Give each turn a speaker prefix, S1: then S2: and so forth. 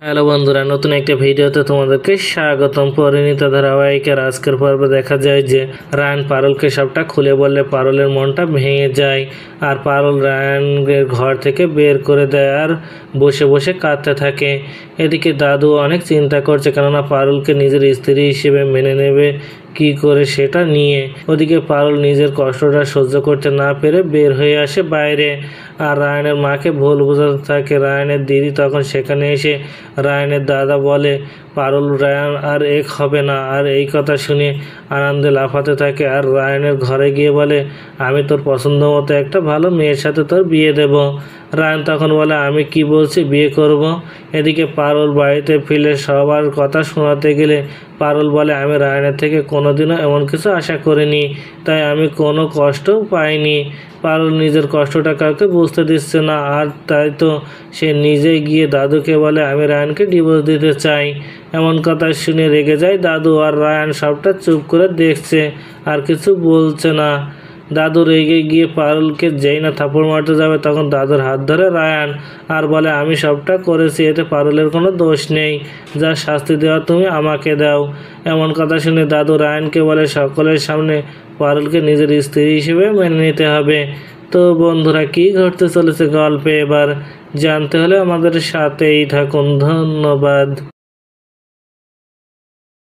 S1: Hello বন্ধুরা, নতুন একটা ভিডিওতে তোমাদেরকে স্বাগতম। পরিণীত ধারাবাহিকের আজকের পর্বে দেখা যায় যে রায়ান পারুলকে সবটা খুলে বললে পারুলের মনটা ভেঙে যায়, আর পারুল রায়ানের ঘর থেকে বের করে দেয় আর বসে বসে কাঁদতে থাকে। এদিকে দাদু অনেক চিন্তা করছে, কেননা পারুলকে নিজের স্ত্রী হিসেবে মেনে নেবে কি করে সেটা নিয়ে। ওদিকে পারুল নিজের কষ্টটা সহ্য করতে না পেরে বের হয়ে আসে বাইরে, আর রায়ানের মাকে ভুল বোঝাতে থাকে। রায়ানের দিদি তখন সেখানে এসে রায়ানের দাদা বলে পারুল রায়ান আর এক হবে না, আর এই কথা শুনে আনন্দে লাফাতে থাকে। আর রায়ানের ঘরে গিয়ে বলে আমি তোর পছন্দ মতো একটা ভালো মেয়ের সাথে তোর বিয়ে দেব। রায়ান তখন বলে আমি কি বলছি, বিয়ে করব। এদিকে পারুল বাড়িতে ফিরে সবার কথা শোনাতে গেলে পারুল বলে আমি রায়ানের থেকে কোনোদিনও এমন কিছু আশা করিনি, তাই আমি কোনো কষ্টও পাইনি। পারুল নিজের কষ্টটা কাউকে বুঝতে দিচ্ছে না, আর তাই তো সে নিজেই গিয়ে দাদুকে বলে আমি রায়ানকে ডিভোর্স দিতে চাই। এমন কথা শুনে রেগে যায় দাদু, আর রায়ান সবটা চুপ করে দেখছে আর কিছু বলছে না। দাদু রেগে গিয়ে পারুলকে যেই না থাপ্পড় মারতে যাবে তখন দাদুর হাত ধরে রায়ান আর বলে আমি সবটা করেছি, এতে পারুলের কোনো দোষ নেই, যা শাস্তি দেওয়া তুমি আমাকে দাও। এমন কথা শুনে দাদু রায়ানকে বলে সকলের সামনে পারুলকে নিজের স্ত্রী হিসেবে মেনে নিতে হবে। তো বন্ধুরা, কি ঘটতে চলেছে গল্পে এবার জানতে হলে আমাদের সাথেই থাকুন। ধন্যবাদ।